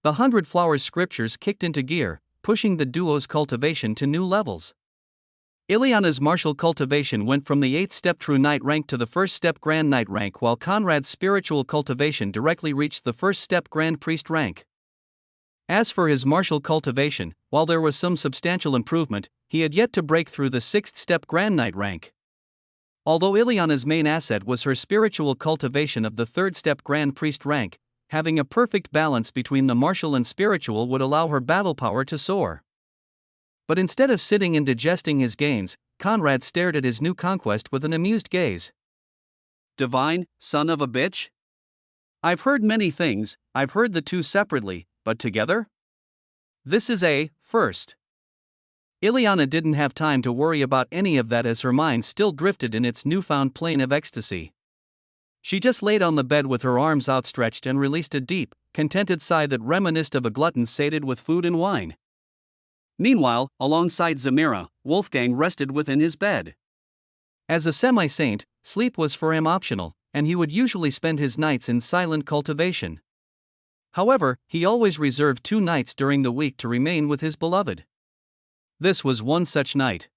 The 100 Flowers scriptures kicked into gear, pushing the duo's cultivation to new levels. Ileana's martial cultivation went from the 8th step True Knight rank to the 1st step Grand Knight rank, while Conrad's spiritual cultivation directly reached the 1st step Grand Priest rank. As for his martial cultivation, while there was some substantial improvement, he had yet to break through the 6th step Grand Knight rank. Although Ileana's main asset was her spiritual cultivation of the 3rd step Grand Priest rank, having a perfect balance between the martial and spiritual would allow her battle power to soar. But instead of sitting and digesting his gains, Conrad stared at his new conquest with an amused gaze. "Divine, son of a bitch? I've heard many things, I've heard the two separately, but together? This is a first." Ileana didn't have time to worry about any of that as her mind still drifted in its newfound plane of ecstasy. She just laid on the bed with her arms outstretched and released a deep, contented sigh that reminisced of a glutton sated with food and wine. Meanwhile, alongside Zamira, Wolfgang rested within his bed. As a semi-saint, sleep was for him optional, and he would usually spend his nights in silent cultivation. However, he always reserved 2 nights during the week to remain with his beloved. This was one such night.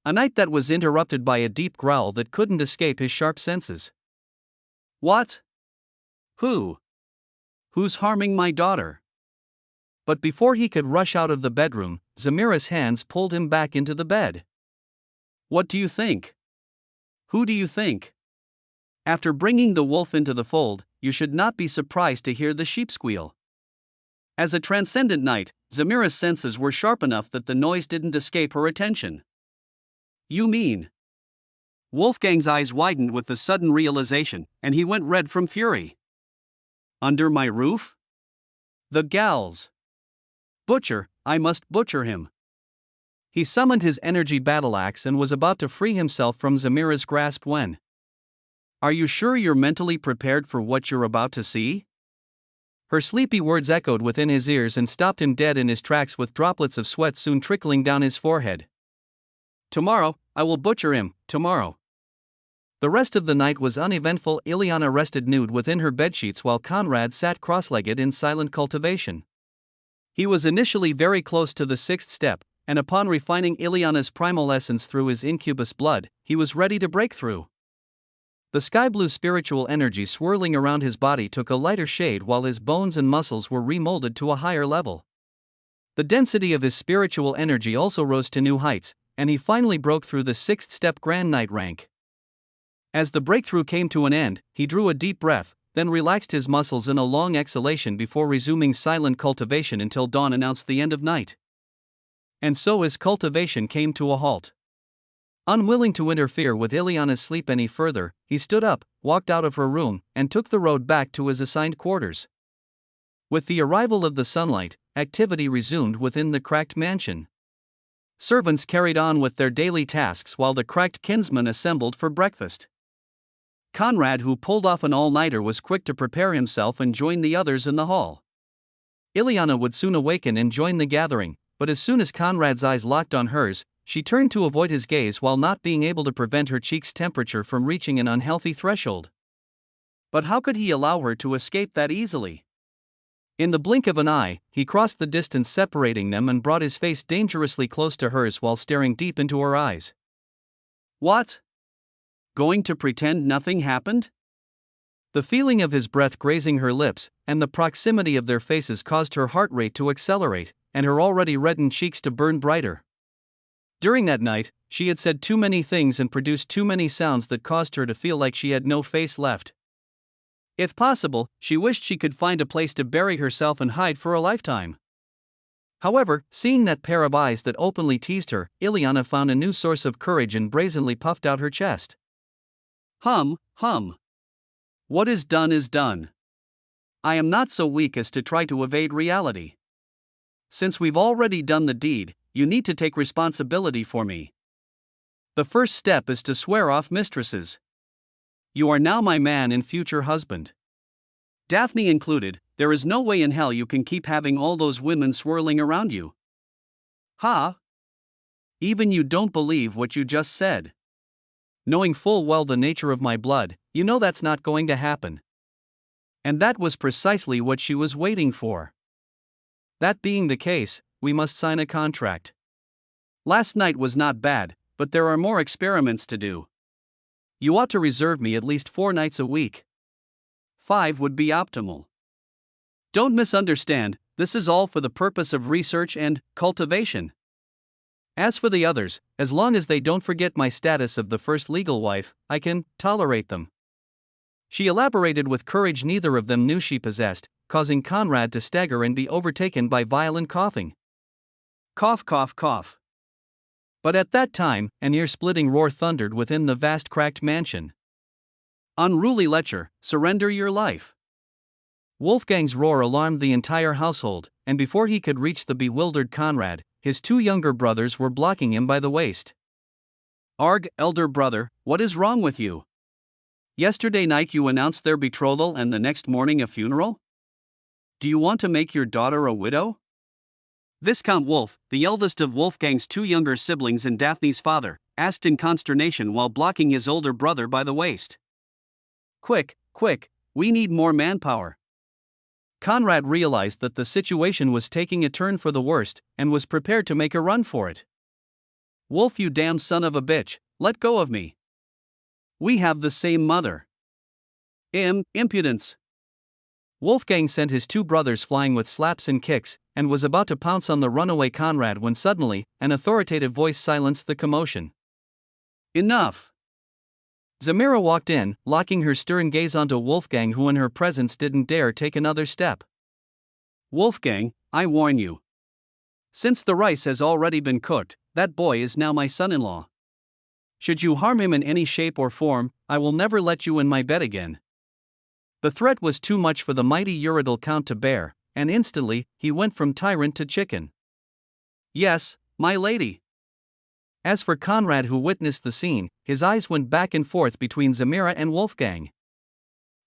A night that was interrupted by a deep growl that couldn't escape his sharp senses. "What? Who? Who's harming my daughter?" But before he could rush out of the bedroom, Zamira's hands pulled him back into the bed. "What do you think? Who do you think? After bringing the wolf into the fold, you should not be surprised to hear the sheep squeal." As a transcendent knight, Zamira's senses were sharp enough that the noise didn't escape her attention. "You mean?" Wolfgang's eyes widened with the sudden realization, and he went red from fury. "Under my roof? The gals. Butcher, I must butcher him." He summoned his energy battle axe and was about to free himself from Zamira's grasp when. "Are you sure you're mentally prepared for what you're about to see?" Her sleepy words echoed within his ears and stopped him dead in his tracks with droplets of sweat soon trickling down his forehead. "Tomorrow, I will butcher him, tomorrow." The rest of the night was uneventful. Ileana rested nude within her bedsheets while Conrad sat cross-legged in silent cultivation. He was initially very close to the 6th step, and upon refining Ileana's primal essence through his incubus blood, he was ready to break through. The sky-blue spiritual energy swirling around his body took a lighter shade while his bones and muscles were remolded to a higher level. The density of his spiritual energy also rose to new heights, and he finally broke through the 6th step Grand Knight rank. As the breakthrough came to an end, he drew a deep breath, then relaxed his muscles in a long exhalation before resuming silent cultivation until dawn announced the end of night. And so his cultivation came to a halt. Unwilling to interfere with Ileana's sleep any further, he stood up, walked out of her room, and took the road back to his assigned quarters. With the arrival of the sunlight, activity resumed within the cracked mansion. Servants carried on with their daily tasks while the cracked kinsman assembled for breakfast. Conrad, who pulled off an all-nighter, was quick to prepare himself and join the others in the hall. Ileana would soon awaken and join the gathering, but as soon as Conrad's eyes locked on hers, she turned to avoid his gaze while not being able to prevent her cheek's temperature from reaching an unhealthy threshold. But how could he allow her to escape that easily? In the blink of an eye, he crossed the distance separating them and brought his face dangerously close to hers while staring deep into her eyes. "What? Going to pretend nothing happened?" The feeling of his breath grazing her lips, and the proximity of their faces caused her heart rate to accelerate, and her already reddened cheeks to burn brighter. During that night, she had said too many things and produced too many sounds that caused her to feel like she had no face left. If possible, she wished she could find a place to bury herself and hide for a lifetime. However, seeing that pair of eyes that openly teased her, Ileana found a new source of courage and brazenly puffed out her chest. Hum. What is done is done. I am not so weak as to try to evade reality. Since we've already done the deed, you need to take responsibility for me. The first step is to swear off mistresses. You are now my man and future husband. Daphne included. There is no way in hell you can keep having all those women swirling around you. Ha! Even you don't believe what you just said. Knowing full well the nature of my blood, you know that's not going to happen. And that was precisely what she was waiting for. That being the case, we must sign a contract. Last night was not bad, but there are more experiments to do. You ought to reserve me at least 4 nights a week. 5 would be optimal. Don't misunderstand, this is all for the purpose of research and cultivation. As for the others, as long as they don't forget my status of the first legal wife, I can tolerate them. She elaborated with courage neither of them knew she possessed, causing Conrad to stagger and be overtaken by violent coughing. Cough, cough, cough. But at that time, an ear-splitting roar thundered within the vast cracked mansion. Unruly lecher, surrender your life. Wolfgang's roar alarmed the entire household, and before he could reach the bewildered Conrad, his 2 younger brothers were blocking him by the waist. Arg, elder brother, what is wrong with you? Yesterday night you announced their betrothal and the next morning a funeral? Do you want to make your daughter a widow? Viscount Wolf, the eldest of Wolfgang's 2 younger siblings and Daphne's father, asked in consternation while blocking his older brother by the waist. Quick, quick, we need more manpower. Conrad realized that the situation was taking a turn for the worst, and was prepared to make a run for it. Wolf, you damn son of a bitch, let go of me. We have the same mother. Impudence. Wolfgang sent his 2 brothers flying with slaps and kicks, and was about to pounce on the runaway Conrad when suddenly, an authoritative voice silenced the commotion. Enough. Zamira walked in, locking her stern gaze onto Wolfgang, who in her presence didn't dare take another step. Wolfgang, I warn you. Since the rice has already been cooked, that boy is now my son-in-law. Should you harm him in any shape or form, I will never let you in my bed again. The threat was too much for the mighty Uridal Count to bear, and instantly, he went from tyrant to chicken. Yes, my lady. As for Conrad, who witnessed the scene, his eyes went back and forth between Zamira and Wolfgang.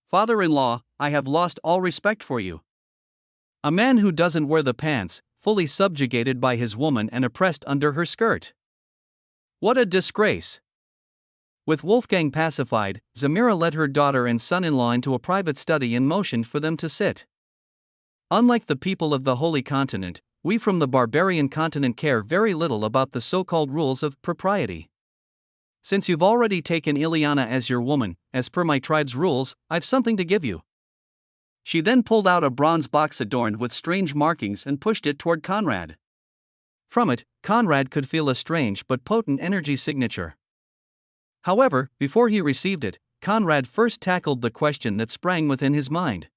Father-in-law, I have lost all respect for you. A man who doesn't wear the pants, fully subjugated by his woman and oppressed under her skirt. What a disgrace! With Wolfgang pacified, Zamira led her daughter and son-in-law into a private study and motioned for them to sit. Unlike the people of the Holy Continent, we from the barbarian continent care very little about the so-called rules of propriety. Since you've already taken Ileana as your woman, as per my tribe's rules, I've something to give you. She then pulled out a bronze box adorned with strange markings and pushed it toward Conrad. From it, Conrad could feel a strange but potent energy signature. However, before he received it, Conrad first tackled the question that sprang within his mind.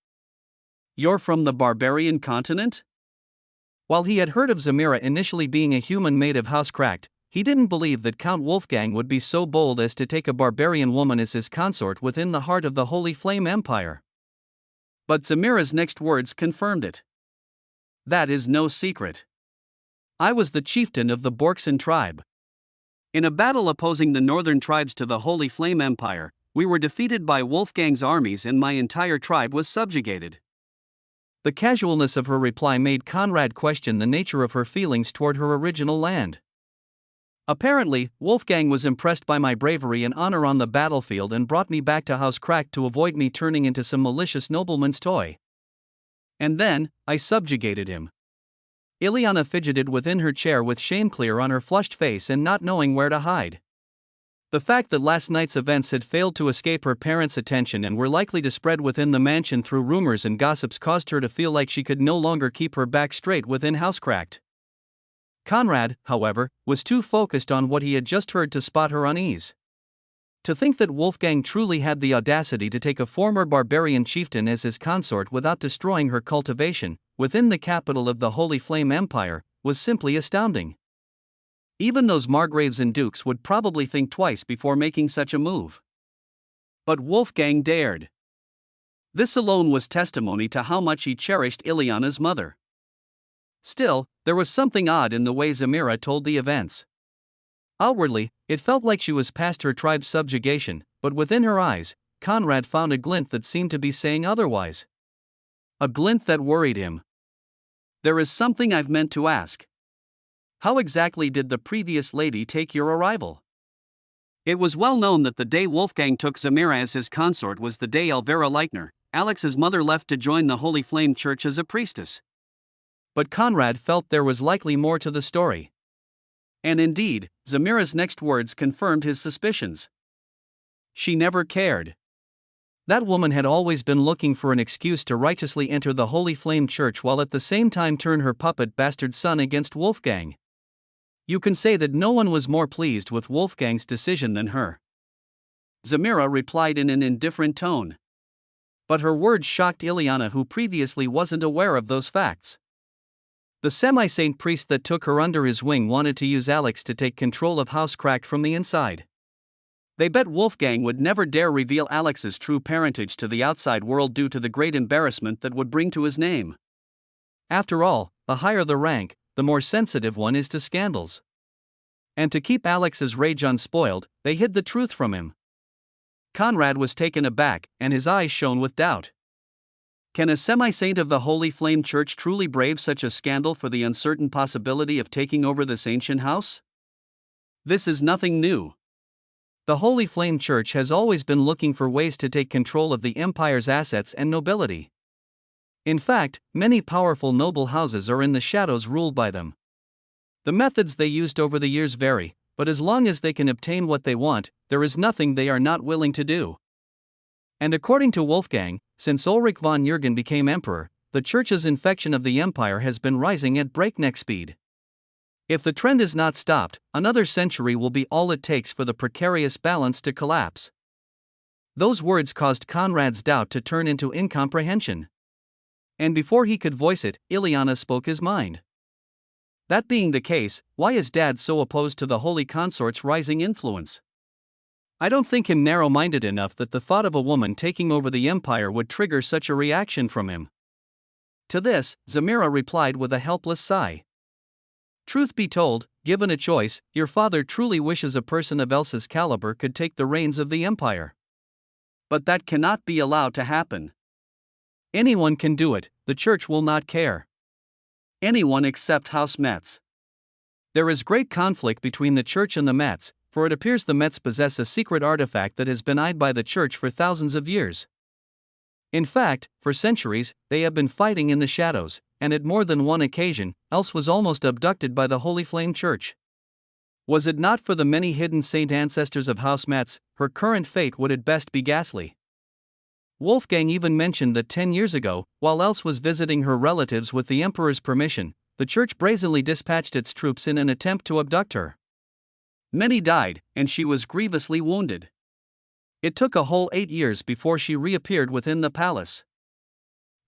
You're from the barbarian continent? While he had heard of Zamira initially being a human made of house cracked, he didn't believe that Count Wolfgang would be so bold as to take a barbarian woman as his consort within the heart of the Holy Flame Empire. But Zamira's next words confirmed it. That is no secret. I was the chieftain of the Borkson tribe. In a battle opposing the northern tribes to the Holy Flame Empire, we were defeated by Wolfgang's armies and my entire tribe was subjugated. The casualness of her reply made Conrad question the nature of her feelings toward her original land. Apparently, Wolfgang was impressed by my bravery and honor on the battlefield and brought me back to House Cracked to avoid me turning into some malicious nobleman's toy. And then, I subjugated him. Ileana fidgeted within her chair with shame clear on her flushed face and not knowing where to hide. The fact that last night's events had failed to escape her parents' attention and were likely to spread within the mansion through rumors and gossips caused her to feel like she could no longer keep her back straight within Housecracked. Conrad, however, was too focused on what he had just heard to spot her unease. To think that Wolfgang truly had the audacity to take a former barbarian chieftain as his consort without destroying her cultivation, within the capital of the Holy Flame Empire, was simply astounding. Even those margraves and dukes would probably think twice before making such a move. But Wolfgang dared. This alone was testimony to how much he cherished Ileana's mother. Still, there was something odd in the way Zamira told the events. Outwardly, it felt like she was past her tribe's subjugation, but within her eyes, Conrad found a glint that seemed to be saying otherwise. A glint that worried him. There is something I've meant to ask. How exactly did the previous lady take your arrival? It was well known that the day Wolfgang took Zamira as his consort was the day Elvira Leichner, Alex's mother, left to join the Holy Flame Church as a priestess. But Conrad felt there was likely more to the story. And indeed, Zamira's next words confirmed his suspicions. She never cared. That woman had always been looking for an excuse to righteously enter the Holy Flame Church while at the same time turn her puppet bastard son against Wolfgang. You can say that no one was more pleased with Wolfgang's decision than her. Zamira replied in an indifferent tone. But her words shocked Ileana, who previously wasn't aware of those facts. The semi-saint priest that took her under his wing wanted to use Alex to take control of House Cracked from the inside. They bet Wolfgang would never dare reveal Alex's true parentage to the outside world due to the great embarrassment that would bring to his name. After all, the higher the rank, the more sensitive one is to scandals. And to keep Alex's rage unspoiled, they hid the truth from him. Conrad was taken aback, and his eyes shone with doubt. Can a semi-saint of the Holy Flame Church truly brave such a scandal for the uncertain possibility of taking over this ancient house? This is nothing new. The Holy Flame Church has always been looking for ways to take control of the empire's assets and nobility. In fact, many powerful noble houses are in the shadows ruled by them. The methods they used over the years vary, but as long as they can obtain what they want, there is nothing they are not willing to do. And according to Wolfgang, since Ulrich von Jürgen became emperor, the Church's infection of the empire has been rising at breakneck speed. If the trend is not stopped, another century will be all it takes for the precarious balance to collapse. Those words caused Conrad's doubt to turn into incomprehension. And before he could voice it, Ileana spoke his mind. That being the case, why is Dad so opposed to the Holy Consort's rising influence? I don't think him narrow-minded enough that the thought of a woman taking over the empire would trigger such a reaction from him. To this, Zamira replied with a helpless sigh. Truth be told, given a choice, your father truly wishes a person of Elsa's caliber could take the reins of the empire. But that cannot be allowed to happen. Anyone can do it, the Church will not care. Anyone except House Metz. There is great conflict between the Church and the Metz, for it appears the Metz possess a secret artifact that has been eyed by the Church for thousands of years. In fact, for centuries, they have been fighting in the shadows, and at more than one occasion, Else was almost abducted by the Holy Flame Church. Was it not for the many hidden saint ancestors of House Metz, her current fate would at best be ghastly. Wolfgang even mentioned that 10 years ago, while Else was visiting her relatives with the Emperor's permission, the Church brazenly dispatched its troops in an attempt to abduct her. Many died, and she was grievously wounded. It took a whole 8 years before she reappeared within the palace.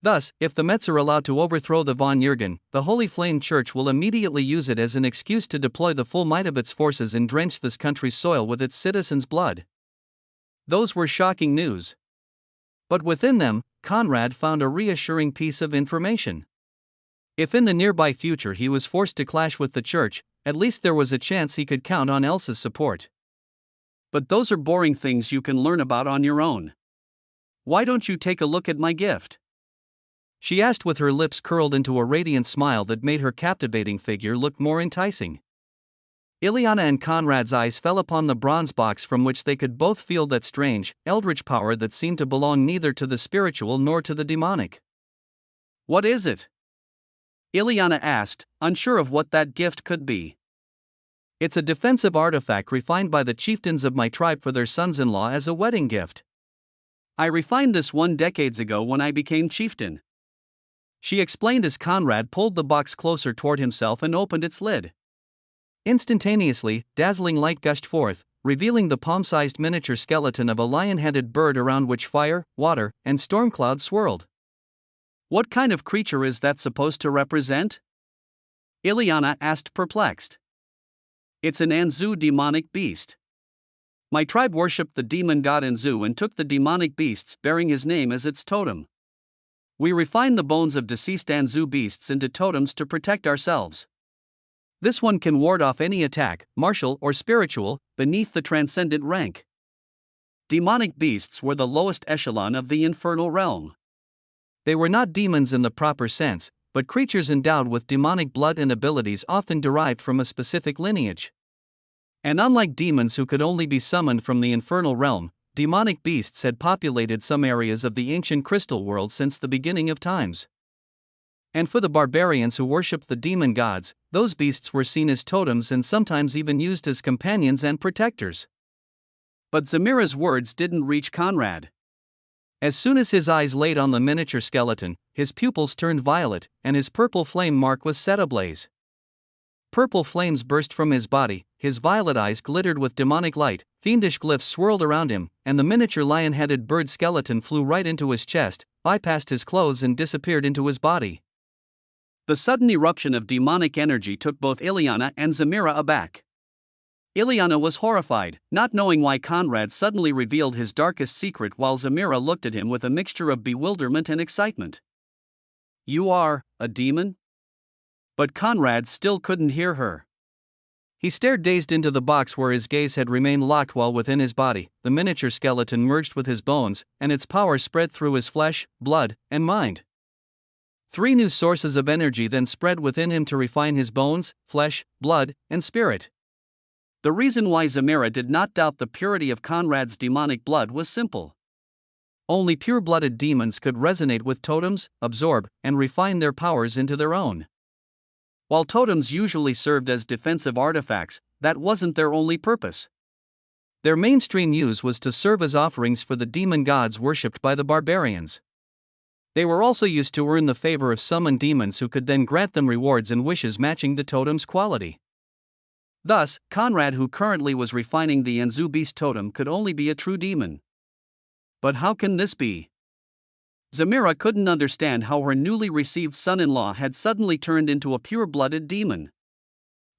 Thus, if the Metz are allowed to overthrow the von Jürgen, the Holy Flame Church will immediately use it as an excuse to deploy the full might of its forces and drench this country's soil with its citizens' blood. Those were shocking news. But within them, Conrad found a reassuring piece of information. If in the nearby future he was forced to clash with the Church, at least there was a chance he could count on Elsa's support. But those are boring things you can learn about on your own. Why don't you take a look at my gift? She asked with her lips curled into a radiant smile that made her captivating figure look more enticing. Ileana and Conrad's eyes fell upon the bronze box from which they could both feel that strange, eldritch power that seemed to belong neither to the spiritual nor to the demonic. What is it? Ileana asked, unsure of what that gift could be. It's a defensive artifact refined by the chieftains of my tribe for their sons-in-law as a wedding gift. I refined this 1 decade ago when I became chieftain. She explained as Conrad pulled the box closer toward himself and opened its lid. Instantaneously, dazzling light gushed forth, revealing the palm-sized miniature skeleton of a lion-headed bird around which fire, water, and storm clouds swirled. What kind of creature is that supposed to represent? Ileana asked, perplexed. It's an Anzu demonic beast. My tribe worshipped the demon god Anzu and took the demonic beasts bearing his name as its totem. We refined the bones of deceased Anzu beasts into totems to protect ourselves. This one can ward off any attack, martial or spiritual, beneath the transcendent rank. Demonic beasts were the lowest echelon of the infernal realm. They were not demons in the proper sense, but creatures endowed with demonic blood and abilities often derived from a specific lineage. And unlike demons who could only be summoned from the infernal realm, demonic beasts had populated some areas of the ancient crystal world since the beginning of times. And for the barbarians who worshipped the demon gods, those beasts were seen as totems and sometimes even used as companions and protectors. But Zamira's words didn't reach Conrad. As soon as his eyes laid on the miniature skeleton, his pupils turned violet, and his purple flame mark was set ablaze. Purple flames burst from his body, his violet eyes glittered with demonic light, fiendish glyphs swirled around him, and the miniature lion-headed bird skeleton flew right into his chest, bypassed his clothes and disappeared into his body. The sudden eruption of demonic energy took both Ileana and Zamira aback. Ileana was horrified, not knowing why Conrad suddenly revealed his darkest secret, while Zamira looked at him with a mixture of bewilderment and excitement. "You are a demon?" But Conrad still couldn't hear her. He stared dazed into the box where his gaze had remained locked, while within his body, the miniature skeleton merged with his bones, and its power spread through his flesh, blood, and mind. 3 new sources of energy then spread within him to refine his bones, flesh, blood, and spirit. The reason why Zamira did not doubt the purity of Conrad's demonic blood was simple. Only pure-blooded demons could resonate with totems, absorb, and refine their powers into their own. While totems usually served as defensive artifacts, that wasn't their only purpose. Their mainstream use was to serve as offerings for the demon gods worshipped by the barbarians. They were also used to earn the favor of summoned demons who could then grant them rewards and wishes matching the totem's quality. Thus, Conrad, who currently was refining the Anzu beast totem, could only be a true demon. But how can this be? Zamira couldn't understand how her newly received son-in-law had suddenly turned into a pure-blooded demon.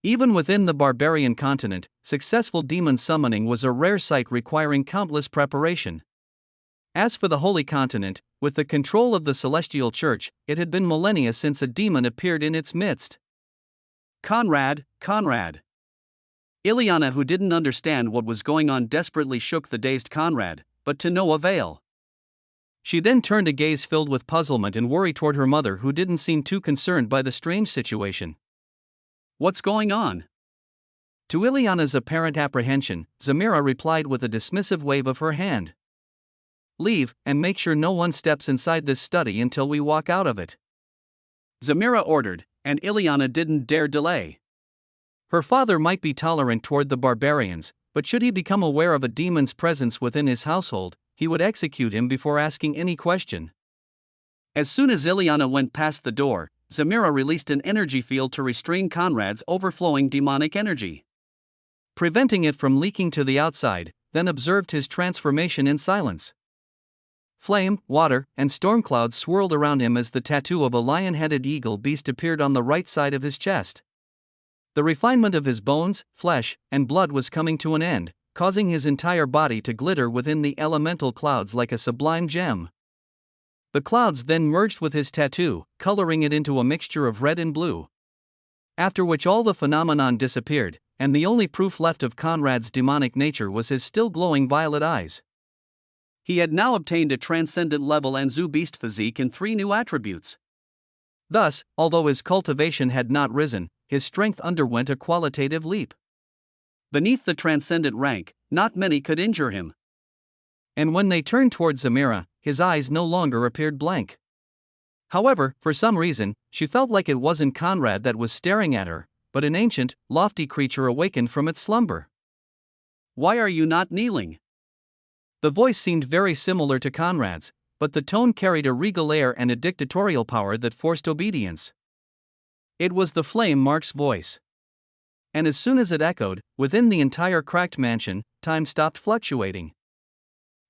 Even within the barbarian continent, successful demon summoning was a rare sight requiring countless preparation. As for the Holy Continent, with the control of the Celestial Church, it had been millennia since a demon appeared in its midst. Conrad! Ileana, who didn't understand what was going on, desperately shook the dazed Conrad, but to no avail. She then turned a gaze filled with puzzlement and worry toward her mother, who didn't seem too concerned by the strange situation. "What's going on?" To Ileana's apparent apprehension, Zamira replied with a dismissive wave of her hand. "Leave, and make sure no one steps inside this study until we walk out of it," Zamira ordered, and Ileana didn't dare delay. Her father might be tolerant toward the barbarians, but should he become aware of a demon's presence within his household, he would execute him before asking any question. As soon as Ileana went past the door, Zamira released an energy field to restrain Conrad's overflowing demonic energy, preventing it from leaking to the outside, then observed his transformation in silence. Flame, water, and storm clouds swirled around him as the tattoo of a lion-headed eagle beast appeared on the right side of his chest. The refinement of his bones, flesh, and blood was coming to an end, causing his entire body to glitter within the elemental clouds like a sublime gem. The clouds then merged with his tattoo, coloring it into a mixture of red and blue. After which all the phenomenon disappeared, and the only proof left of Conrad's demonic nature was his still glowing violet eyes. He had now obtained a transcendent level Anzu beast physique and 3 new attributes. Thus, although his cultivation had not risen, his strength underwent a qualitative leap. Beneath the transcendent rank, not many could injure him. And when they turned toward Zamira, his eyes no longer appeared blank. However, for some reason, she felt like it wasn't Conrad that was staring at her, but an ancient, lofty creature awakened from its slumber. "Why are you not kneeling?" The voice seemed very similar to Conrad's, but the tone carried a regal air and a dictatorial power that forced obedience. It was the Flame Mark's voice. And as soon as it echoed, within the entire cracked mansion, time stopped fluctuating.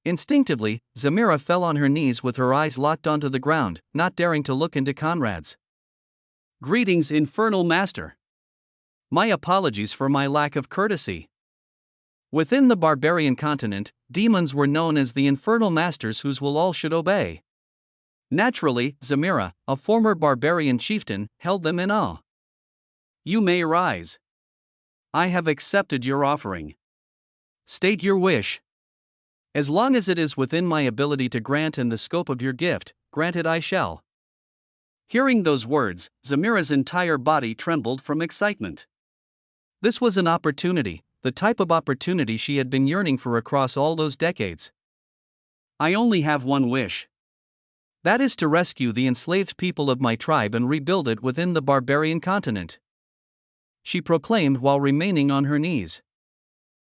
Instinctively, Zamira fell on her knees with her eyes locked onto the ground, not daring to look into Conrad's. "Greetings, Infernal Master. My apologies for my lack of courtesy." Within the barbarian continent, demons were known as the Infernal Masters, whose will all should obey. Naturally, Zamira, a former barbarian chieftain, held them in awe. "You may rise. I have accepted your offering. State your wish. As long as it is within my ability to grant and the scope of your gift, granted I shall." Hearing those words, Zamira's entire body trembled from excitement. This was an opportunity, the type of opportunity she had been yearning for across all those decades. "I only have one wish. That is to rescue the enslaved people of my tribe and rebuild it within the barbarian continent," she proclaimed while remaining on her knees.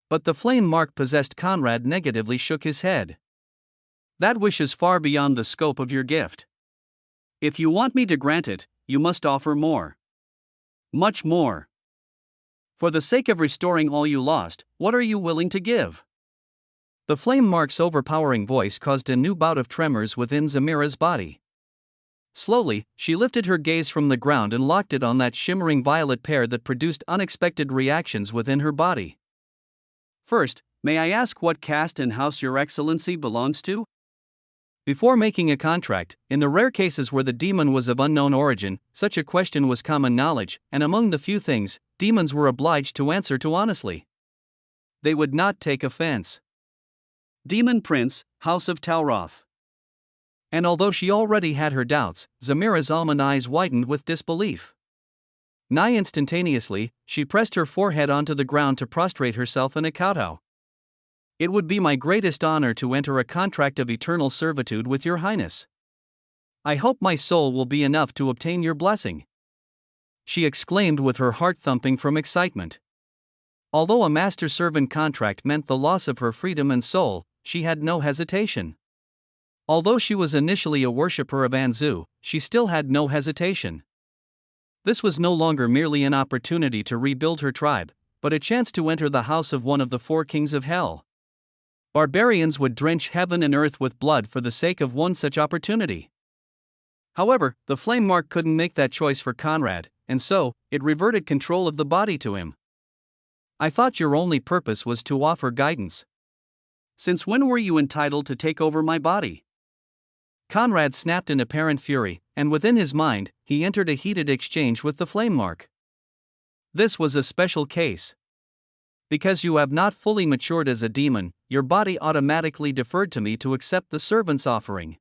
But the flame mark possessed Conrad negatively shook his head. "That wish is far beyond the scope of your gift. If you want me to grant it, you must offer more. Much more. For the sake of restoring all you lost, what are you willing to give?" The flame mark's overpowering voice caused a new bout of tremors within Zamira's body. Slowly, she lifted her gaze from the ground and locked it on that shimmering violet pear that produced unexpected reactions within her body. "First, may I ask what caste and house your excellency belongs to?" Before making a contract, in the rare cases where the demon was of unknown origin, such a question was common knowledge, and among the few things demons were obliged to answer to honestly. They would not take offense. "Demon Prince, House of Talroth." And although she already had her doubts, Zamira's almond eyes widened with disbelief. Nigh instantaneously, she pressed her forehead onto the ground to prostrate herself in a kowtow. "It would be my greatest honor to enter a contract of eternal servitude with your highness. I hope my soul will be enough to obtain your blessing," she exclaimed with her heart thumping from excitement. Although a master-servant contract meant the loss of her freedom and soul, she had no hesitation. Although she was initially a worshipper of Anzu, she still had no hesitation. This was no longer merely an opportunity to rebuild her tribe, but a chance to enter the house of one of the four kings of hell. Barbarians would drench heaven and earth with blood for the sake of one such opportunity. However, the flame mark couldn't make that choice for Conrad, and so, it reverted control of the body to him. "I thought your only purpose was to offer guidance. Since when were you entitled to take over my body?" Conrad snapped in apparent fury, and within his mind, he entered a heated exchange with the flame mark. This was a special case. Because you have not fully matured as a demon, your body automatically deferred to me to accept the servant's offering.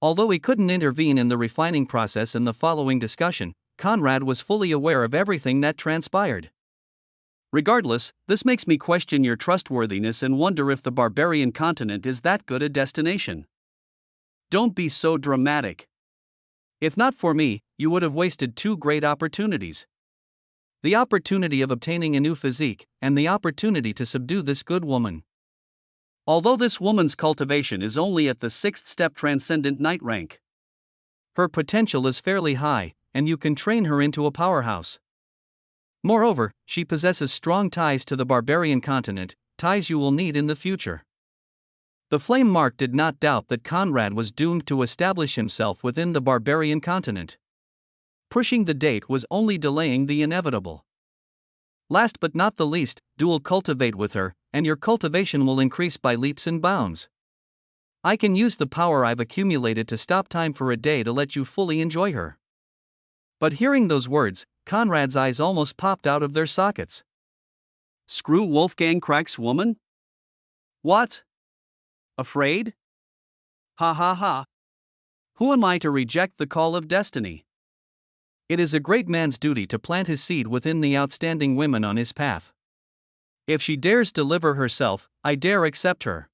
Although he couldn't intervene in the refining process in the following discussion, Conrad was fully aware of everything that transpired. "Regardless, this makes me question your trustworthiness and wonder if the barbarian continent is that good a destination. Don't be so dramatic. If not for me, you would have wasted two great opportunities. The opportunity of obtaining a new physique, and the opportunity to subdue this good woman. Although this woman's cultivation is only at the 6th step transcendent knight rank, her potential is fairly high, and you can train her into a powerhouse. Moreover, she possesses strong ties to the barbarian continent, ties you will need in the future." The flame mark did not doubt that Conrad was doomed to establish himself within the barbarian continent. Pushing the date was only delaying the inevitable. "Last but not the least, dual cultivate with her, and your cultivation will increase by leaps and bounds. I can use the power I've accumulated to stop time for a day to let you fully enjoy her." But hearing those words, Conrad's eyes almost popped out of their sockets. "Screw Wolfgang Crack's woman? What? Afraid? Ha ha ha. Who am I to reject the call of destiny? It is a great man's duty to plant his seed within the outstanding women on his path. If she dares deliver herself, I dare accept her.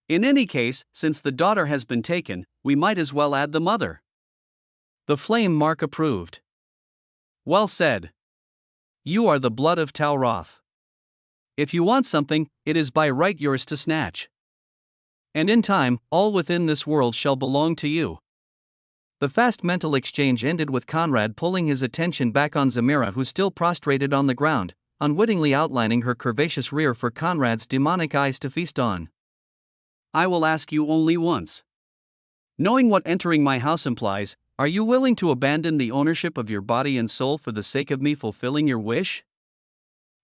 In any case, since the daughter has been taken, we might as well add the mother." The flame mark approved. "Well said. You are the blood of Talroth. If you want something, it is by right yours to snatch. And in time, all within this world shall belong to you." The fast mental exchange ended with Conrad pulling his attention back on Zamira, who still prostrated on the ground, unwittingly outlining her curvaceous rear for Conrad's demonic eyes to feast on. "I will ask you only once. Knowing what entering my house implies, are you willing to abandon the ownership of your body and soul for the sake of me fulfilling your wish?"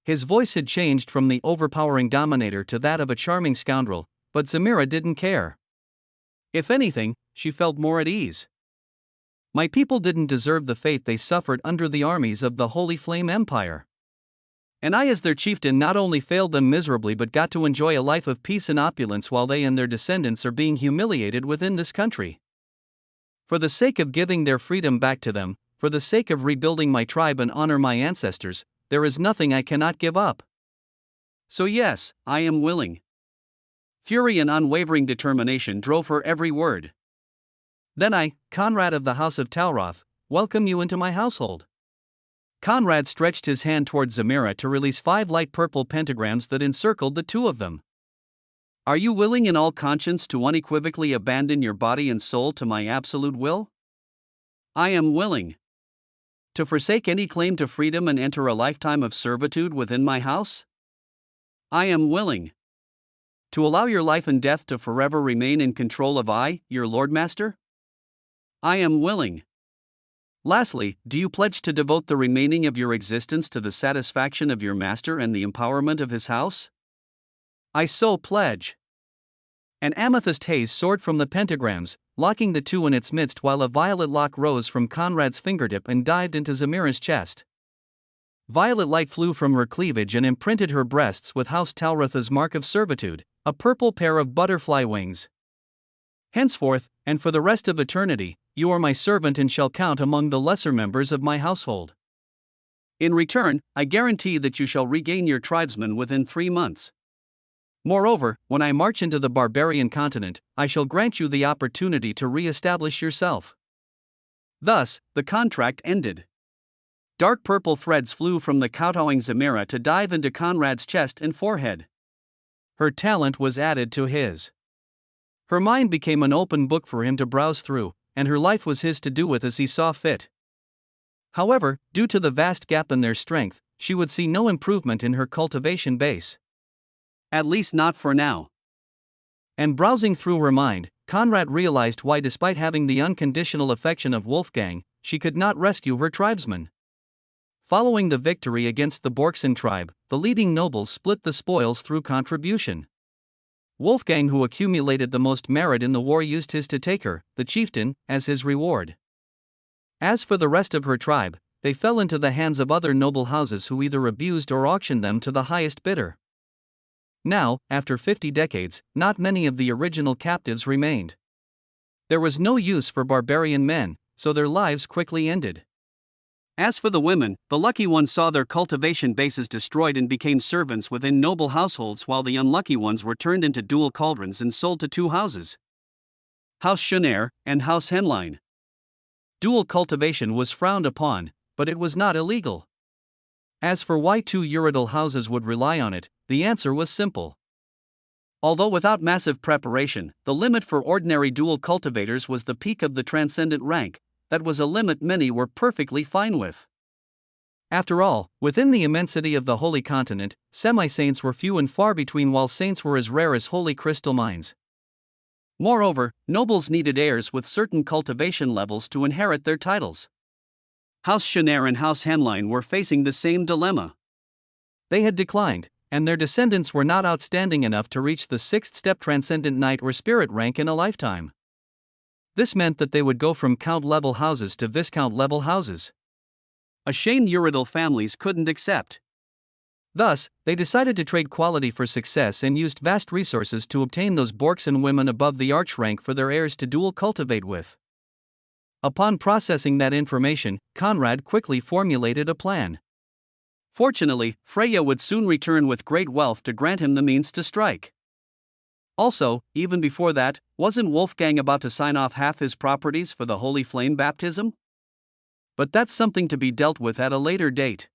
His voice had changed from the overpowering dominator to that of a charming scoundrel, but Zamira didn't care. If anything, she felt more at ease. My people didn't deserve the fate they suffered under the armies of the Holy Flame Empire. And I as their chieftain not only failed them miserably but got to enjoy a life of peace and opulence while they and their descendants are being humiliated within this country. For the sake of giving their freedom back to them, for the sake of rebuilding my tribe and honor my ancestors, there is nothing I cannot give up. So yes, I am willing. Fury and unwavering determination drove her every word. Then I, Conrad of the House of Talroth, welcome you into my household. Conrad stretched his hand towards Zamira to release 5 light purple pentagrams that encircled the two of them. Are you willing in all conscience to unequivocally abandon your body and soul to my absolute will? I am willing. To forsake any claim to freedom and enter a lifetime of servitude within my house? I am willing. To allow your life and death to forever remain in control of I, your Lord Master? I am willing. Lastly, do you pledge to devote the remaining of your existence to the satisfaction of your master and the empowerment of his house? I so pledge. An amethyst haze soared from the pentagrams, locking the two in its midst while a violet lock rose from Conrad's fingertip and dived into Zamira's chest. Violet light flew from her cleavage and imprinted her breasts with House Talroth's mark of servitude, a purple pair of butterfly wings. Henceforth, and for the rest of eternity, you are my servant and shall count among the lesser members of my household. In return, I guarantee that you shall regain your tribesmen within 3 months. Moreover, when I march into the barbarian continent, I shall grant you the opportunity to re-establish yourself. Thus, the contract ended. Dark purple threads flew from the kowtowing Zamira to dive into Conrad's chest and forehead. Her talent was added to his. Her mind became an open book for him to browse through, and her life was his to do with as he saw fit. However, due to the vast gap in their strength, she would see no improvement in her cultivation base. At least not for now. And browsing through her mind, Conrad realized why, despite having the unconditional affection of Wolfgang, she could not rescue her tribesmen. Following the victory against the Borkson tribe, the leading nobles split the spoils through contribution. Wolfgang, who accumulated the most merit in the war, used his to take her, the chieftain, as his reward. As for the rest of her tribe, they fell into the hands of other noble houses who either abused or auctioned them to the highest bidder. Now, after 50 decades, not many of the original captives remained. There was no use for barbarian men, so their lives quickly ended. As for the women, the lucky ones saw their cultivation bases destroyed and became servants within noble households, while the unlucky ones were turned into dual cauldrons and sold to 2 houses: House Schoner and House Henlein. Dual cultivation was frowned upon, but it was not illegal. As for why 2 Urodel houses would rely on it, the answer was simple. Although without massive preparation, the limit for ordinary dual cultivators was the peak of the transcendent rank. That was a limit many were perfectly fine with. After all, within the immensity of the Holy Continent, semi-saints were few and far between, while saints were as rare as holy crystal mines. Moreover, nobles needed heirs with certain cultivation levels to inherit their titles. House Schoner and House Henlein were facing the same dilemma. They had declined, and their descendants were not outstanding enough to reach the 6th step transcendent knight or spirit rank in a lifetime. This meant that they would go from count-level houses to viscount-level houses. A shame Urodel families couldn't accept. Thus, they decided to trade quality for success and used vast resources to obtain those Borkson women above the arch rank for their heirs to dual cultivate with. Upon processing that information, Conrad quickly formulated a plan. Fortunately, Freya would soon return with great wealth to grant him the means to strike. Also, even before that, wasn't Wolfgang about to sign off half his properties for the Holy Flame baptism? But that's something to be dealt with at a later date.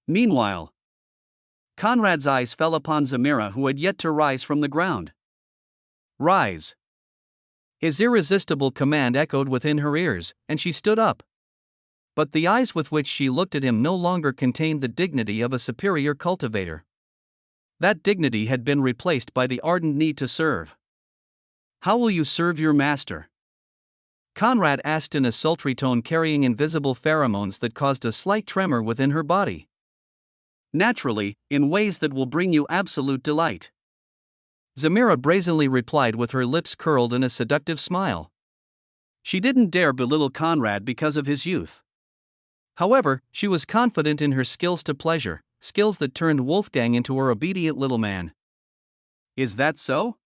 Meanwhile, Conrad's eyes fell upon Zamira, who had yet to rise from the ground. Rise! His irresistible command echoed within her ears, and she stood up. But the eyes with which she looked at him no longer contained the dignity of a superior cultivator. That dignity had been replaced by the ardent need to serve. How will you serve your master? Conrad asked in a sultry tone, carrying invisible pheromones that caused a slight tremor within her body. Naturally, in ways that will bring you absolute delight. Zamira brazenly replied with her lips curled in a seductive smile. She didn't dare belittle Conrad because of his youth. However, she was confident in her skills to pleasure, skills that turned Wolfgang into her obedient little man. Is that so?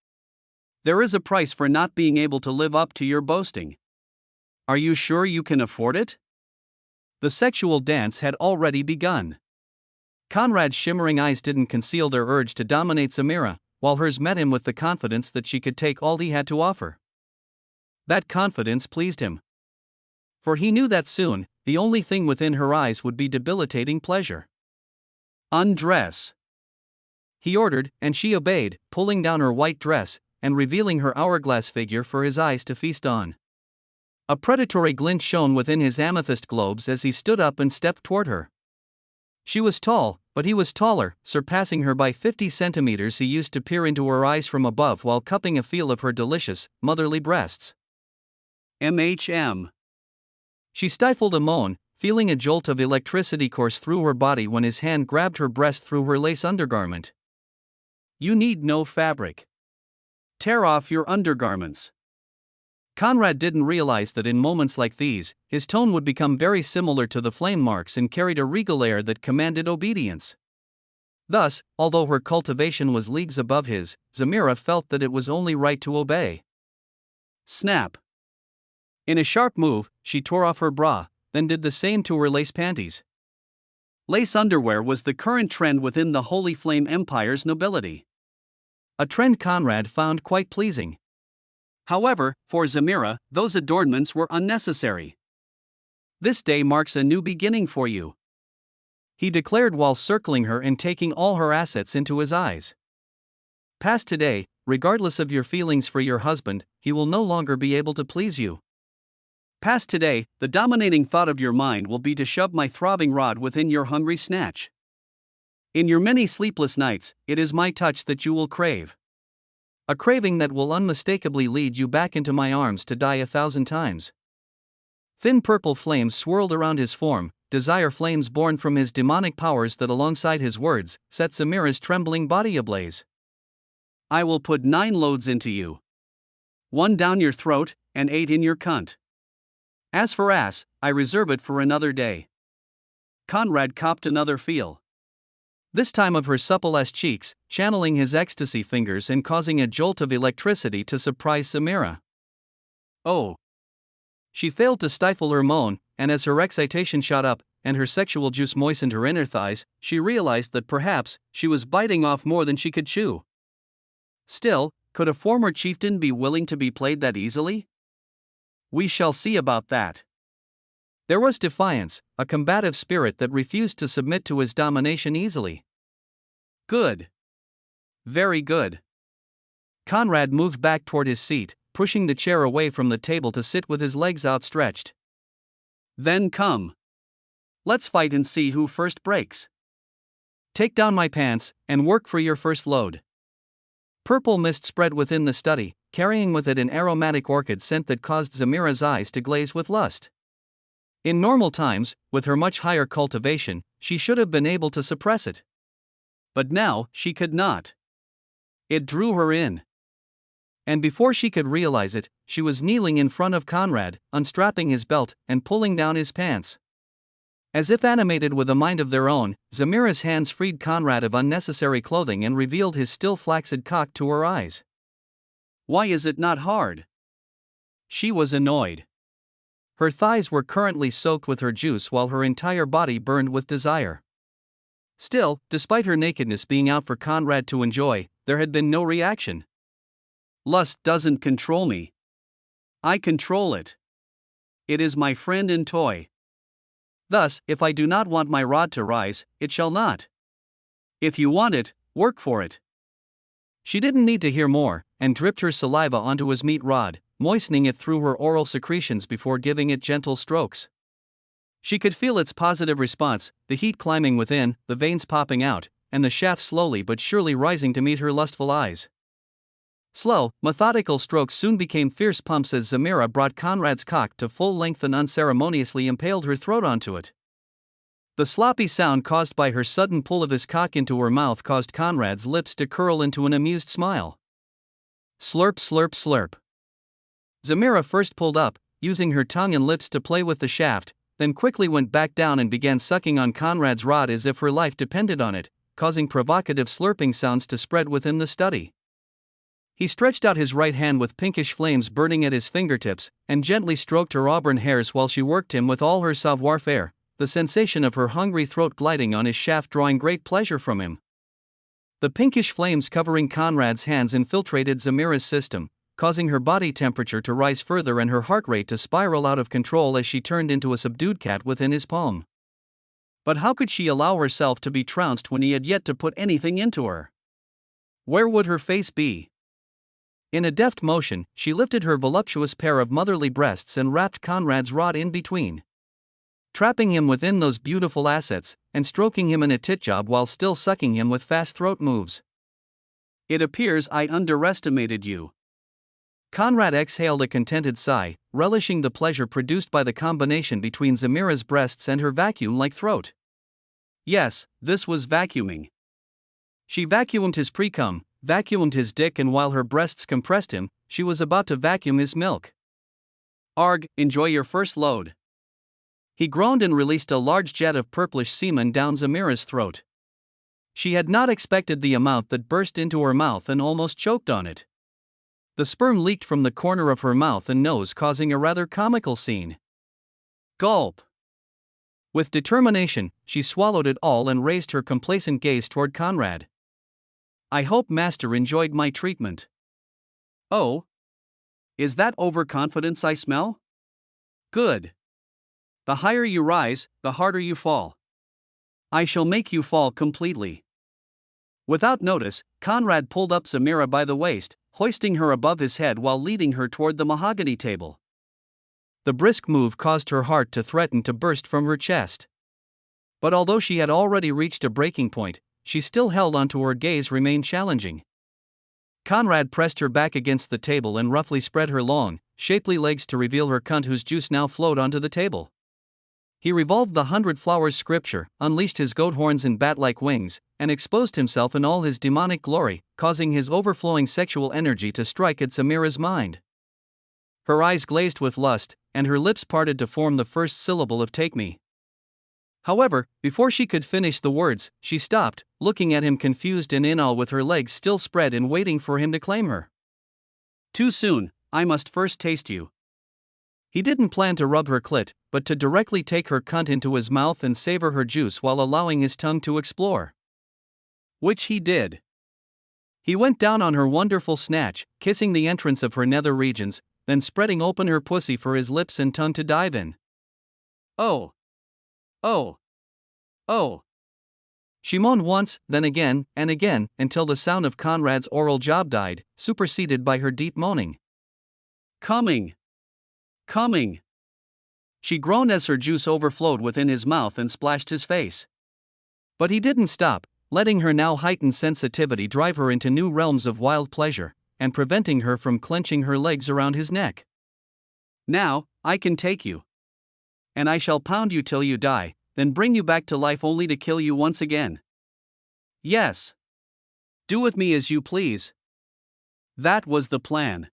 There is a price for not being able to live up to your boasting. Are you sure you can afford it? The sexual dance had already begun. Conrad's shimmering eyes didn't conceal their urge to dominate Zamira, while hers met him with the confidence that she could take all he had to offer. That confidence pleased him. For he knew that soon, the only thing within her eyes would be debilitating pleasure. Undress, he ordered, and she obeyed, pulling down her white dress and revealing her hourglass figure for his eyes to feast on. A predatory glint shone within his amethyst globes as he stood up and stepped toward her. She was tall, but he was taller, surpassing her by 50 centimeters. He used to peer into her eyes from above while cupping a feel of her delicious, motherly breasts. She stifled a moan, feeling a jolt of electricity course through her body when his hand grabbed her breast through her lace undergarment. You need no fabric. Tear off your undergarments. Conrad didn't realize that in moments like these, his tone would become very similar to the flame marks and carried a regal air that commanded obedience. Thus, although her cultivation was leagues above his, Zamira felt that it was only right to obey. Snap. In a sharp move, she tore off her bra, then did the same to her lace panties. Lace underwear was the current trend within the Holy Flame Empire's nobility. A trend Conrad found quite pleasing. However, for Zamira, those adornments were unnecessary. This day marks a new beginning for you, he declared while circling her and taking all her assets into his eyes. Past today, regardless of your feelings for your husband, he will no longer be able to please you. Past today, the dominating thought of your mind will be to shove my throbbing rod within your hungry snatch. In your many sleepless nights, it is my touch that you will crave. A craving that will unmistakably lead you back into my arms to die 1,000 times. Thin purple flames swirled around his form, desire flames born from his demonic powers that alongside his words, set Zamira's trembling body ablaze. I will put 9 loads into you. 1 down your throat, and 8 in your cunt. As for ass, I reserve it for another day. Conrad copped another feel. This time of her supple-ass cheeks, channeling his ecstasy fingers and causing a jolt of electricity to surprise Zamira. Oh! She failed to stifle her moan, and as her excitation shot up, and her sexual juice moistened her inner thighs, she realized that perhaps she was biting off more than she could chew. Still, could a former chieftain be willing to be played that easily? We shall see about that. There was defiance, a combative spirit that refused to submit to his domination easily. Good. Very good. Conrad moved back toward his seat, pushing the chair away from the table to sit with his legs outstretched. Then come. Let's fight and see who first breaks. Take down my pants, and work for your first load. Purple mist spread within the study, carrying with it an aromatic orchid scent that caused Zamira's eyes to glaze with lust. In normal times, with her much higher cultivation, she should have been able to suppress it. But now, she could not. It drew her in. And before she could realize it, she was kneeling in front of Conrad, unstrapping his belt and pulling down his pants. As if animated with a mind of their own, Zamira's hands freed Conrad of unnecessary clothing and revealed his still flaccid cock to her eyes. Why is it not hard? She was annoyed. Her thighs were currently soaked with her juice while her entire body burned with desire. Still, despite her nakedness being out for Conrad to enjoy, there had been no reaction. Lust doesn't control me. I control it. It is my friend and toy. Thus, if I do not want my rod to rise, it shall not. If you want it, work for it. She didn't need to hear more, and dripped her saliva onto his meat rod, moistening it through her oral secretions before giving it gentle strokes. She could feel its positive response, the heat climbing within, the veins popping out, and the shaft slowly but surely rising to meet her lustful eyes. Slow, methodical strokes soon became fierce pumps as Zamira brought Conrad's cock to full length and unceremoniously impaled her throat onto it. The sloppy sound caused by her sudden pull of his cock into her mouth caused Conrad's lips to curl into an amused smile. Slurp, slurp, slurp. Zamira first pulled up, using her tongue and lips to play with the shaft, then quickly went back down and began sucking on Conrad's rod as if her life depended on it, causing provocative slurping sounds to spread within the study. He stretched out his right hand with pinkish flames burning at his fingertips, and gently stroked her auburn hairs while she worked him with all her savoir-faire, the sensation of her hungry throat gliding on his shaft drawing great pleasure from him. The pinkish flames covering Conrad's hands infiltrated Zamira's system, causing her body temperature to rise further and her heart rate to spiral out of control as she turned into a subdued cat within his palm. But how could she allow herself to be trounced when he had yet to put anything into her? Where would her face be? In a deft motion, she lifted her voluptuous pair of motherly breasts and wrapped Conrad's rod in between, trapping him within those beautiful assets, and stroking him in a tit job while still sucking him with fast throat moves. It appears I underestimated you. Conrad exhaled a contented sigh, relishing the pleasure produced by the combination between Zamira's breasts and her vacuum-like throat. Yes, this was vacuuming. She vacuumed his pre-cum, vacuumed his dick, and while her breasts compressed him, she was about to vacuum his milk. Arg, enjoy your first load. He groaned and released a large jet of purplish semen down Zamira's throat. She had not expected the amount that burst into her mouth and almost choked on it. The sperm leaked from the corner of her mouth and nose, causing a rather comical scene. Gulp. With determination, she swallowed it all and raised her complacent gaze toward Conrad. I hope Master enjoyed my treatment. Oh? Is that overconfidence I smell? Good. The higher you rise, the harder you fall. I shall make you fall completely. Without notice, Conrad pulled up Zamira by the waist, hoisting her above his head while leading her toward the mahogany table. The brisk move caused her heart to threaten to burst from her chest. But although she had already reached a breaking point, she still held on to her gaze remained challenging. Conrad pressed her back against the table and roughly spread her long, shapely legs to reveal her cunt, whose juice now flowed onto the table. He revolved the 100 Flowers scripture, unleashed his goat horns and bat-like wings, and exposed himself in all his demonic glory, causing his overflowing sexual energy to strike at Zamira's mind. Her eyes glazed with lust, and her lips parted to form the first syllable of "take me." However, before she could finish the words, she stopped, looking at him confused and in awe, with her legs still spread and waiting for him to claim her. Too soon, I must first taste you. He didn't plan to rub her clit, but to directly take her cunt into his mouth and savor her juice while allowing his tongue to explore. Which he did. He went down on her wonderful snatch, kissing the entrance of her nether regions, then spreading open her pussy for his lips and tongue to dive in. Oh! Oh! Oh! She moaned once, then again, and again, until the sound of Conrad's oral job died, superseded by her deep moaning. Coming! Coming! She groaned as her juice overflowed within his mouth and splashed his face. But he didn't stop, letting her now heightened sensitivity drive her into new realms of wild pleasure, and preventing her from clenching her legs around his neck. Now, I can take you. And I shall pound you till you die, then bring you back to life only to kill you once again. Yes. Do with me as you please. That was the plan.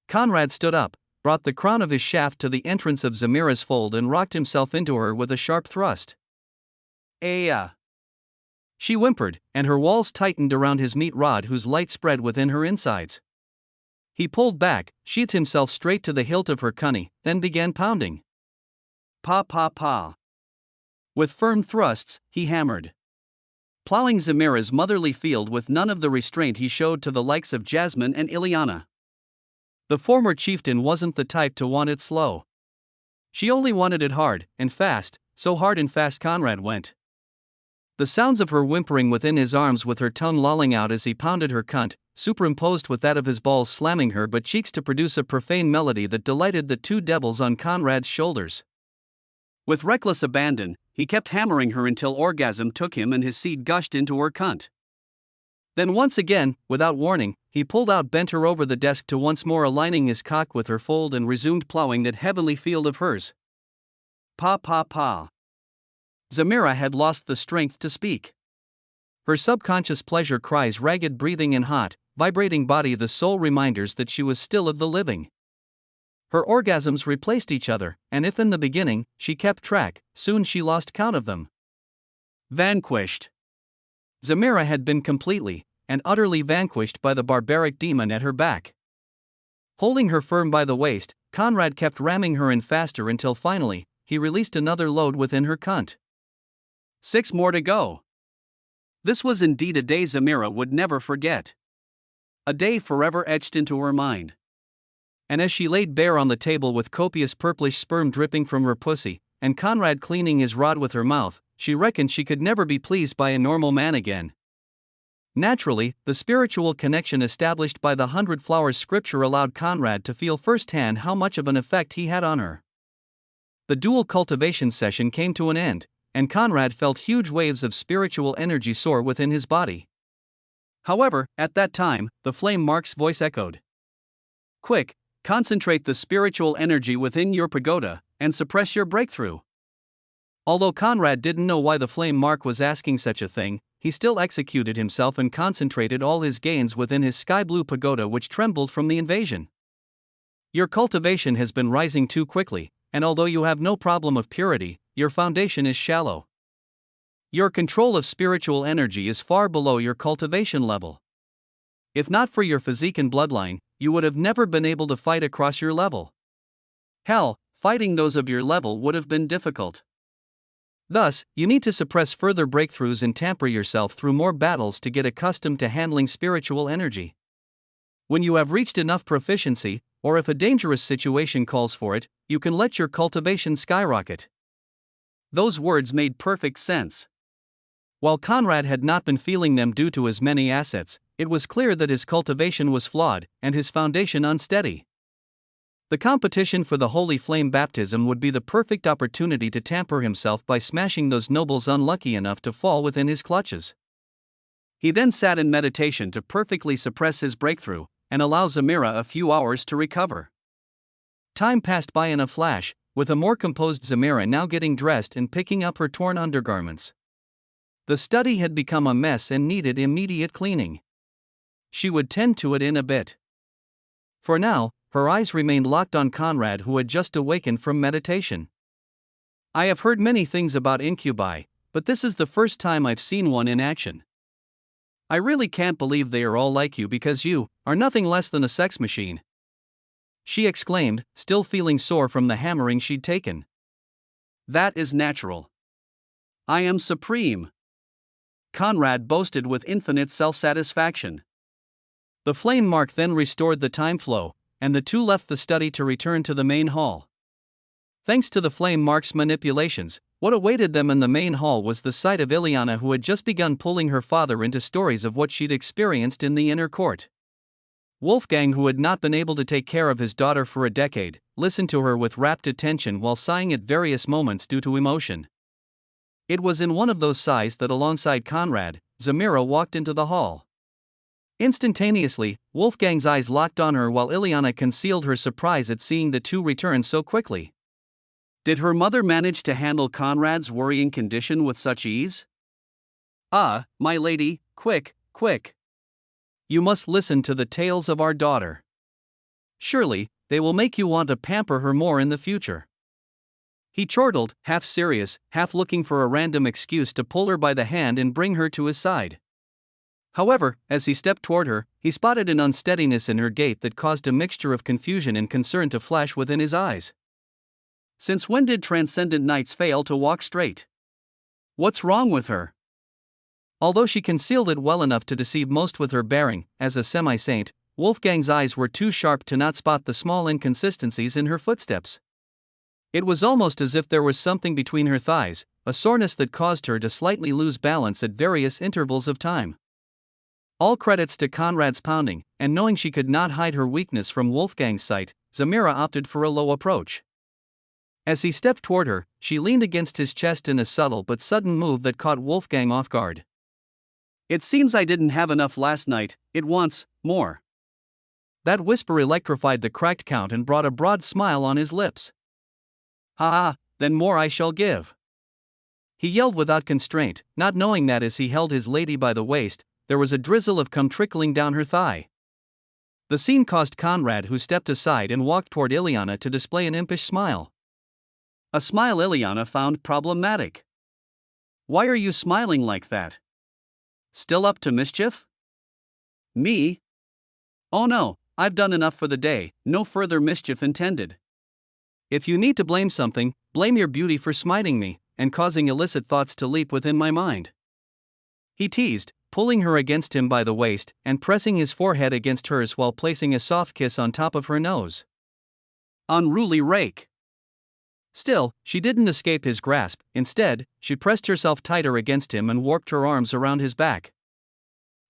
Conrad stood up, brought the crown of his shaft to the entrance of Zamira's fold and rocked himself into her with a sharp thrust. Aya! She whimpered, and her walls tightened around his meat rod, whose light spread within her insides. He pulled back, sheathed himself straight to the hilt of her cunny, then began pounding. Pa pa pa. With firm thrusts, he hammered, plowing Zamira's motherly field with none of the restraint he showed to the likes of Jasmine and Ileana. The former chieftain wasn't the type to want it slow. She only wanted it hard and fast, so hard and fast Conrad went. The sounds of her whimpering within his arms, with her tongue lolling out as he pounded her cunt, superimposed with that of his balls slamming her butt cheeks to produce a profane melody that delighted the two devils on Conrad's shoulders. With reckless abandon, he kept hammering her until orgasm took him and his seed gushed into her cunt. Then once again, without warning, he pulled out, bent her over the desk to once more aligning his cock with her fold, and resumed plowing that heavenly field of hers. Pa pa pa. Zamira had lost the strength to speak. Her subconscious pleasure cries, ragged breathing and hot, vibrating body the sole reminders that she was still of the living. Her orgasms replaced each other, and if in the beginning she kept track, soon she lost count of them. Vanquished. Zamira had been completely and utterly vanquished by the barbaric demon at her back. Holding her firm by the waist, Conrad kept ramming her in faster until finally, he released another load within her cunt. 6 more to go. This was indeed a day Zamira would never forget. a day forever etched into her mind. And as she laid bare on the table with copious purplish sperm dripping from her pussy, and Conrad cleaning his rod with her mouth, she reckoned she could never be pleased by a normal man again. Naturally, the spiritual connection established by the 100 Flowers scripture allowed Conrad to feel firsthand how much of an effect he had on her. The dual cultivation session came to an end, and Conrad felt huge waves of spiritual energy soar within his body. However, at that time, the flame Mark's voice echoed. Quick, concentrate the spiritual energy within your pagoda, and suppress your breakthrough. Although Conrad didn't know why the flame Mark was asking such a thing, he still executed himself and concentrated all his gains within his sky blue pagoda, which trembled from the invasion. Your cultivation has been rising too quickly, and although you have no problem of purity, your foundation is shallow. Your control of spiritual energy is far below your cultivation level. If not for your physique and bloodline, you would have never been able to fight across your level. Hell, fighting those of your level would have been difficult. Thus, you need to suppress further breakthroughs and tamper yourself through more battles to get accustomed to handling spiritual energy. When you have reached enough proficiency, or if a dangerous situation calls for it, you can let your cultivation skyrocket. Those words made perfect sense. While Conrad had not been feeling them due to his many assets, it was clear that his cultivation was flawed and his foundation unsteady. The competition for the holy flame baptism would be the perfect opportunity to tamper himself by smashing those nobles unlucky enough to fall within his clutches. He then sat in meditation to perfectly suppress his breakthrough and allow Zamira a few hours to recover. Time passed by in a flash, with a more composed Zamira now getting dressed and picking up her torn undergarments. The study had become a mess and needed immediate cleaning. She would tend to it in a bit. For now, her eyes remained locked on Conrad, who had just awakened from meditation. I have heard many things about incubi, but this is the first time I've seen one in action. I really can't believe they are all like you, because you are nothing less than a sex machine, she exclaimed, still feeling sore from the hammering she'd taken. That is natural. I am supreme, Conrad boasted with infinite self-satisfaction. The flame Mark then restored the time flow, and the two left the study to return to the main hall. Thanks to the flame Mark's manipulations, what awaited them in the main hall was the sight of Ileana, who had just begun pulling her father into stories of what she'd experienced in the inner court. Wolfgang, who had not been able to take care of his daughter for a decade, listened to her with rapt attention while sighing at various moments due to emotion. It was in one of those sighs that alongside Conrad, Zamira walked into the hall. Instantaneously, Wolfgang's eyes locked on her while Ileana concealed her surprise at seeing the two return so quickly. Did her mother manage to handle Conrad's worrying condition with such ease? Ah, my lady, quick, quick. You must listen to the tales of our daughter. Surely, they will make you want to pamper her more in the future. He chortled, half serious, half looking for a random excuse to pull her by the hand and bring her to his side. However, as he stepped toward her, he spotted an unsteadiness in her gait that caused a mixture of confusion and concern to flash within his eyes. Since when did transcendent knights fail to walk straight? What's wrong with her? Although she concealed it well enough to deceive most with her bearing, as a semi-saint, Wolfgang's eyes were too sharp to not spot the small inconsistencies in her footsteps. It was almost as if there was something between her thighs, a soreness that caused her to slightly lose balance at various intervals of time. All credits to Conrad's pounding, and knowing she could not hide her weakness from Wolfgang's sight, Zamira opted for a low approach. As he stepped toward her, she leaned against his chest in a subtle but sudden move that caught Wolfgang off guard. It seems I didn't have enough last night, it wants more. That whisper electrified the cracked count and brought a broad smile on his lips. Ha ha, then more I shall give. He yelled without constraint, not knowing that as he held his lady by the waist, there was a drizzle of cum trickling down her thigh. The scene caused Conrad, who stepped aside and walked toward Ileana, to display an impish smile. A smile Ileana found problematic. Why are you smiling like that? Still up to mischief? Me? Oh no, I've done enough for the day, no further mischief intended. If you need to blame something, blame your beauty for smiting me, and causing illicit thoughts to leap within my mind. He teased, pulling her against him by the waist and pressing his forehead against hers while placing a soft kiss on top of her nose. Unruly rake! Still, she didn't escape his grasp. Instead, she pressed herself tighter against him and warped her arms around his back.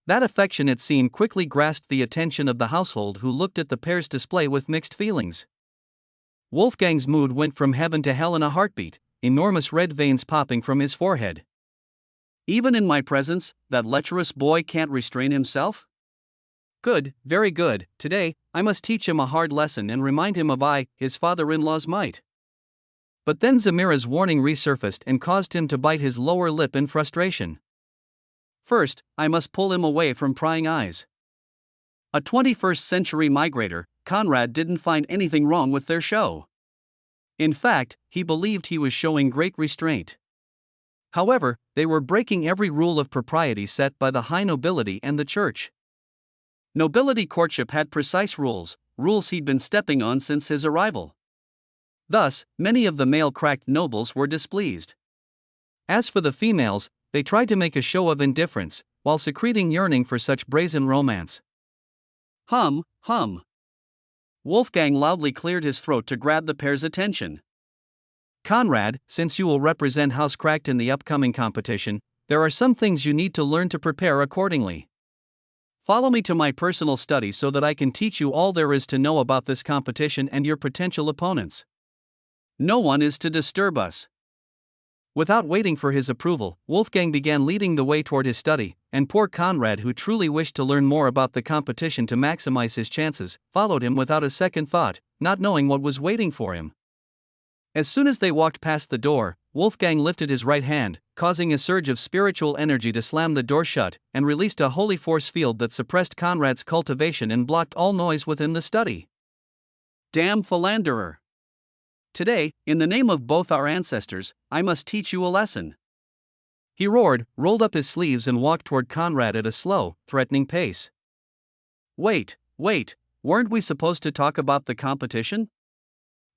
That affectionate scene quickly grasped the attention of the household, who looked at the pair's display with mixed feelings. Wolfgang's mood went from heaven to hell in a heartbeat, enormous red veins popping from his forehead. Even in my presence, that lecherous boy can't restrain himself? Good, very good. Today, I must teach him a hard lesson and remind him of his father-in-law's might. But then Zamira's warning resurfaced and caused him to bite his lower lip in frustration. First, I must pull him away from prying eyes. A 21st century migrator, Conrad didn't find anything wrong with their show. In fact, he believed he was showing great restraint. However, they were breaking every rule of propriety set by the high nobility and the church. Nobility courtship had precise rules he'd been stepping on since his arrival. Thus, many of the male cracked nobles were displeased. As for the females, they tried to make a show of indifference, while secreting yearning for such brazen romance. Hum. Wolfgang loudly cleared his throat to grab the pair's attention. Conrad, since you will represent House Cracked in the upcoming competition, there are some things you need to learn to prepare accordingly. Follow me to my personal study so that I can teach you all there is to know about this competition and your potential opponents. No one is to disturb us. Without waiting for his approval, Wolfgang began leading the way toward his study, and poor Conrad, who truly wished to learn more about the competition to maximize his chances, followed him without a second thought, not knowing what was waiting for him. As soon as they walked past the door, Wolfgang lifted his right hand, causing a surge of spiritual energy to slam the door shut, and released a holy force field that suppressed Conrad's cultivation and blocked all noise within the study. Damn philanderer! Today, in the name of both our ancestors, I must teach you a lesson. He roared, rolled up his sleeves and walked toward Conrad at a slow, threatening pace. Wait, weren't we supposed to talk about the competition?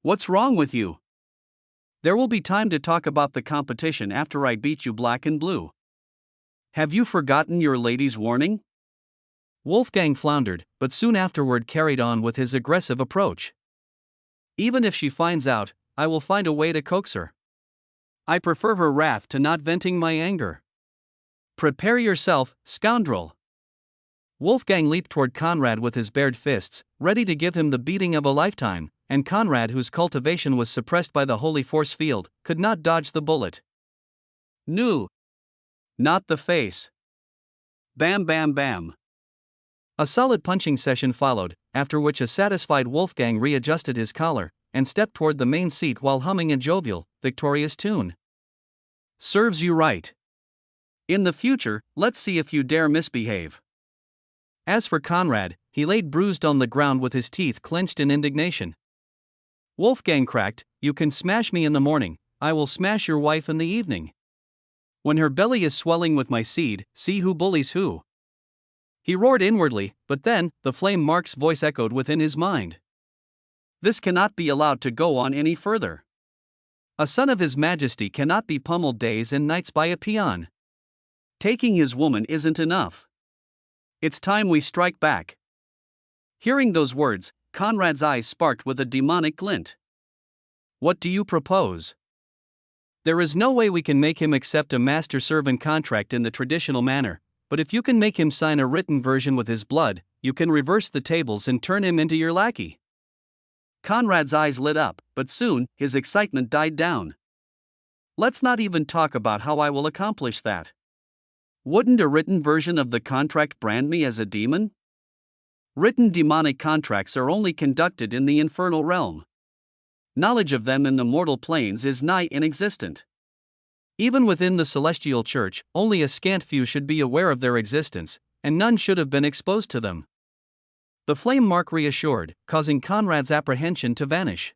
What's wrong with you? There will be time to talk about the competition after I beat you black and blue. Have you forgotten your lady's warning? Wolfgang floundered, but soon afterward carried on with his aggressive approach. Even if she finds out, I will find a way to coax her. I prefer her wrath to not venting my anger. Prepare yourself, scoundrel! Wolfgang leaped toward Conrad with his bared fists, ready to give him the beating of a lifetime, and Conrad, whose cultivation was suppressed by the holy force field, could not dodge the bullet. No! Not the face! Bam bam bam! A solid punching session followed, after which a satisfied Wolfgang readjusted his collar and stepped toward the main seat while humming a jovial, victorious tune. Serves you right. In the future, let's see if you dare misbehave. As for Conrad, he laid bruised on the ground with his teeth clenched in indignation. Wolfgang cracked, you can smash me in the morning, I will smash your wife in the evening. When her belly is swelling with my seed, see who bullies who. He roared inwardly, but then, the flame Mark's voice echoed within his mind. This cannot be allowed to go on any further. A son of His Majesty cannot be pummeled days and nights by a peon. Taking his woman isn't enough. It's time we strike back. Hearing those words, Conrad's eyes sparked with a demonic glint. What do you propose? There is no way we can make him accept a master-servant contract in the traditional manner, but if you can make him sign a written version with his blood, you can reverse the tables and turn him into your lackey. Conrad's eyes lit up, but soon, his excitement died down. Let's not even talk about how I will accomplish that. Wouldn't a written version of the contract brand me as a demon? Written demonic contracts are only conducted in the infernal realm. Knowledge of them in the mortal planes is nigh inexistent. Even within the celestial church, only a scant few should be aware of their existence, and none should have been exposed to them. The flame Mark reassured, causing Conrad's apprehension to vanish.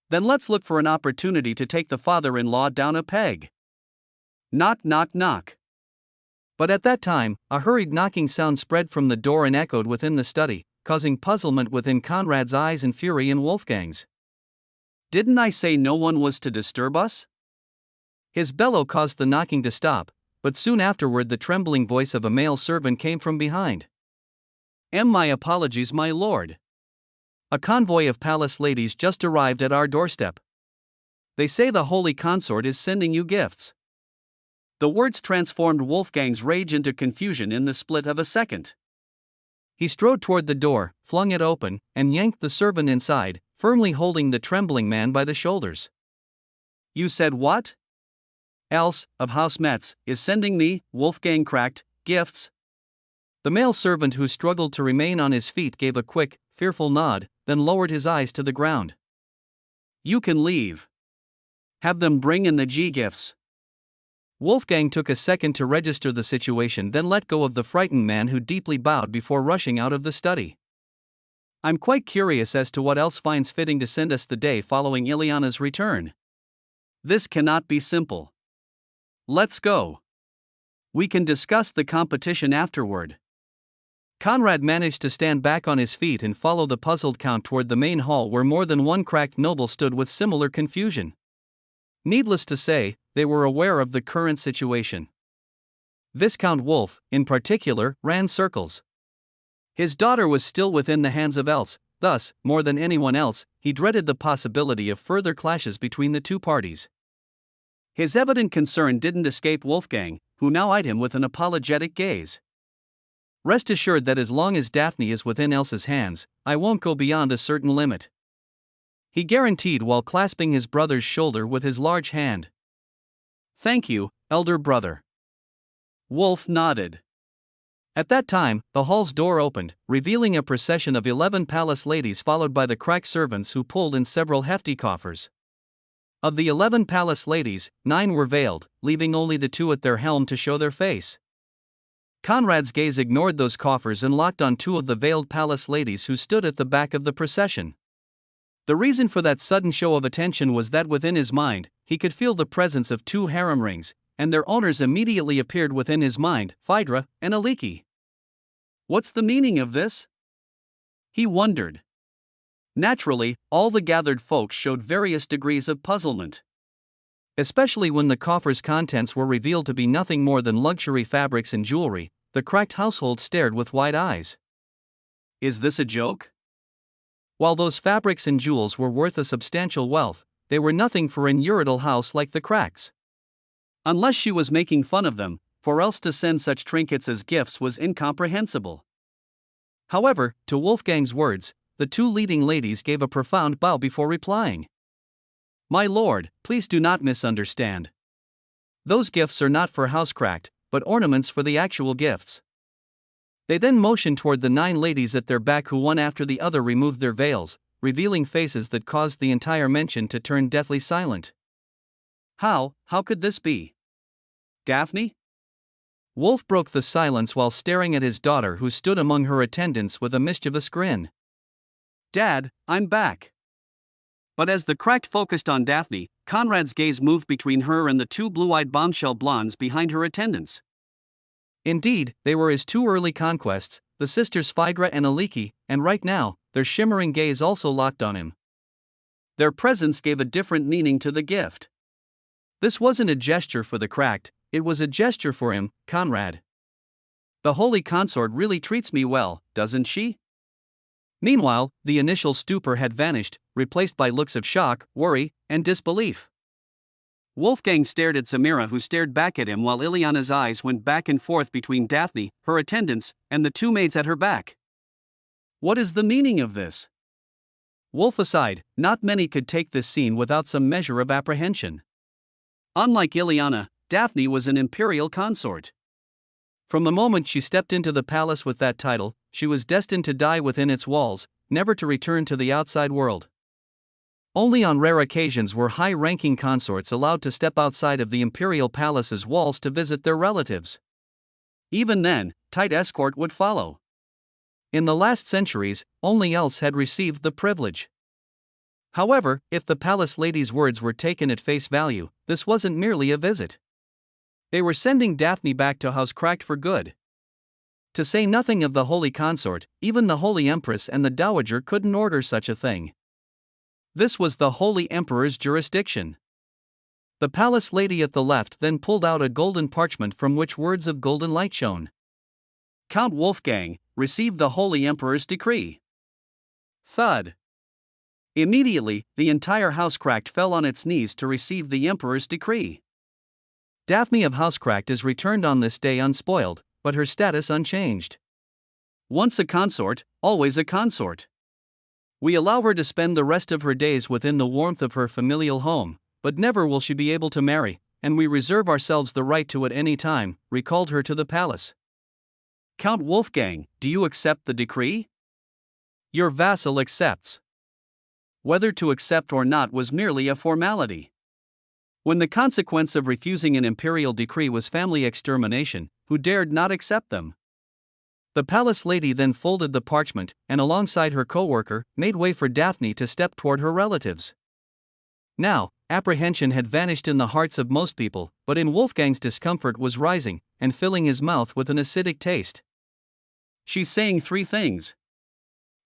Then let's look for an opportunity to take the father-in-law down a peg. Knock knock knock. But at that time, a hurried knocking sound spread from the door and echoed within the study, causing puzzlement within Conrad's eyes and fury in Wolfgang's. Didn't I say no one was to disturb us? His bellow caused the knocking to stop, but soon afterward the trembling voice of a male servant came from behind. My apologies, my lord. A convoy of palace ladies just arrived at our doorstep. They say the holy consort is sending you gifts. The words transformed Wolfgang's rage into confusion in the split of a second. He strode toward the door, flung it open, and yanked the servant inside, firmly holding the trembling man by the shoulders. You said what? Else, of House Metz, is sending me, Wolfgang cracked, gifts? The male servant who struggled to remain on his feet gave a quick, fearful nod, then lowered his eyes to the ground. You can leave. Have them bring in the gifts. Wolfgang took a second to register the situation, then let go of the frightened man who deeply bowed before rushing out of the study. I'm quite curious as to what else finds fitting to send us the day following Ileana's return. This cannot be simple. Let's go. We can discuss the competition afterward. Conrad managed to stand back on his feet and follow the puzzled count toward the main hall where more than one cracked noble stood with similar confusion. Needless to say, they were aware of the current situation. Viscount Wolf, in particular, ran circles. His daughter was still within the hands of Else, thus, more than anyone else, he dreaded the possibility of further clashes between the two parties. His evident concern didn't escape Wolfgang, who now eyed him with an apologetic gaze. Rest assured that as long as Daphne is within Elsa's hands, I won't go beyond a certain limit, he guaranteed while clasping his brother's shoulder with his large hand. Thank you, elder brother. Wolf nodded. At that time, the hall's door opened, revealing a procession of 11 palace ladies followed by the crack servants who pulled in several hefty coffers. Of the 11 palace ladies, 9 were veiled, leaving only the 2 at their helm to show their face. Conrad's gaze ignored those coffers and locked on 2 of the veiled palace ladies who stood at the back of the procession. The reason for that sudden show of attention was that within his mind, he could feel the presence of 2 harem rings, and their owners immediately appeared within his mind, Phaedra and Aliki. What's the meaning of this? He wondered. Naturally, all the gathered folks showed various degrees of puzzlement. Especially when the coffer's contents were revealed to be nothing more than luxury fabrics and jewelry, the cracked household stared with wide eyes. Is this a joke? While those fabrics and jewels were worth a substantial wealth, they were nothing for an Uridal house like the Cracks. Unless she was making fun of them, for else to send such trinkets as gifts was incomprehensible. However, to Wolfgang's words, the 2 leading ladies gave a profound bow before replying. My lord, please do not misunderstand. Those gifts are not for House Cracked, but ornaments for the actual gifts. They then motioned toward the 9 ladies at their back who one after the other removed their veils, revealing faces that caused the entire mention to turn deathly silent. How could this be? Daphne? Wolf broke the silence while staring at his daughter who stood among her attendants with a mischievous grin. Dad, I'm back. But as the cracked focused on Daphne, Conrad's gaze moved between her and the 2 blue-eyed bombshell blondes behind her attendants. Indeed, they were his 2 early conquests, the sisters Phaedra and Aliki, and right now, their shimmering gaze also locked on him. Their presence gave a different meaning to the gift. This wasn't a gesture for the cracked, it was a gesture for him, Conrad. The holy consort really treats me well, doesn't she? Meanwhile, the initial stupor had vanished, replaced by looks of shock, worry, and disbelief. Wolfgang stared at Samira, who stared back at him while Ileana's eyes went back and forth between Daphne, her attendants, and the 2 maids at her back. What is the meaning of this? Wolf aside, not many could take this scene without some measure of apprehension. Unlike Ileana, Daphne was an imperial consort. From the moment she stepped into the palace with that title, she was destined to die within its walls, never to return to the outside world. Only on rare occasions were high-ranking consorts allowed to step outside of the imperial palace's walls to visit their relatives. Even then, tight escort would follow. In the last centuries, only Else had received the privilege. However, if the palace ladies' words were taken at face value, this wasn't merely a visit. They were sending Daphne back to House Cracked for good. To say nothing of the Holy Consort, even the Holy Empress and the Dowager couldn't order such a thing. This was the Holy Emperor's jurisdiction. The palace lady at the left then pulled out a golden parchment from which words of golden light shone. Count Wolfgang, received the Holy Emperor's decree. Thud. Immediately, the entire Housecracked fell on its knees to receive the Emperor's decree. Daphne of Housecracked is returned on this day unspoiled, but her status unchanged. Once a consort, always a consort. We allow her to spend the rest of her days within the warmth of her familial home, but never will she be able to marry, and we reserve ourselves the right to at any time, recalled her to the palace. Count Wolfgang, do you accept the decree? Your vassal accepts. Whether to accept or not was merely a formality. When the consequence of refusing an imperial decree was family extermination, who dared not accept them? The palace lady then folded the parchment, and alongside her co-worker, made way for Daphne to step toward her relatives. Now, apprehension had vanished in the hearts of most people, but in Wolfgang's discomfort was rising, and filling his mouth with an acidic taste. She's saying three things.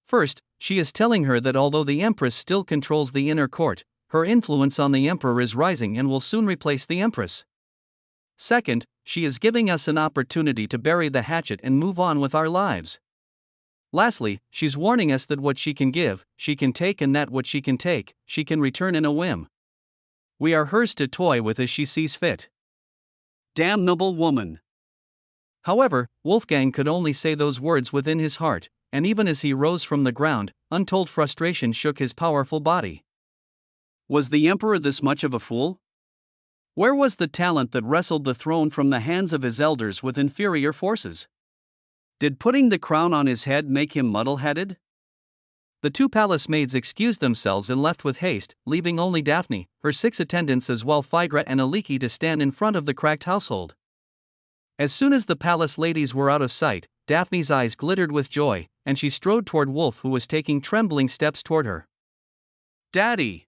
First, she is telling her that although the Empress still controls the inner court, her influence on the Emperor is rising and will soon replace the Empress. Second, she is giving us an opportunity to bury the hatchet and move on with our lives. Lastly, she's warning us that what she can give, she can take, and that what she can take, she can return in a whim. We are hers to toy with as she sees fit. Damnable woman! However, Wolfgang could only say those words within his heart, and even as he rose from the ground, untold frustration shook his powerful body. Was the Emperor this much of a fool? Where was the talent that wrestled the throne from the hands of his elders with inferior forces? Did putting the crown on his head make him muddle-headed? The two palace maids excused themselves and left with haste, leaving only Daphne, her 6 attendants as well Phaedra and Aliki to stand in front of the cracked household. As soon as the palace ladies were out of sight, Daphne's eyes glittered with joy, and she strode toward Wolf, who was taking trembling steps toward her. Daddy!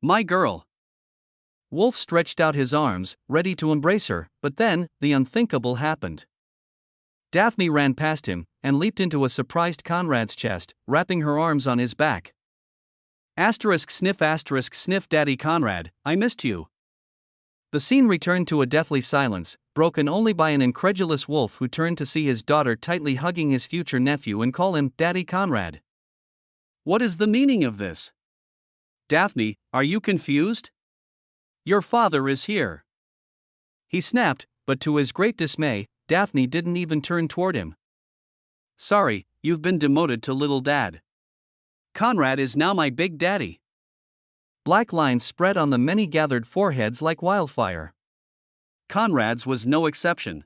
My girl! Wolf stretched out his arms, ready to embrace her, but then, the unthinkable happened. Daphne ran past him, and leaped into a surprised Conrad's chest, wrapping her arms on his back. *sniff Daddy Conrad, I missed you. The scene returned to a deathly silence, broken only by an incredulous Wolf who turned to see his daughter tightly hugging his future nephew and call him Daddy Conrad. What is the meaning of this? Daphne, are you confused? Your father is here. He snapped, but to his great dismay, Daphne didn't even turn toward him. Sorry, you've been demoted to little dad. Conrad is now my big daddy. Black lines spread on the many gathered foreheads like wildfire. Conrad's was no exception.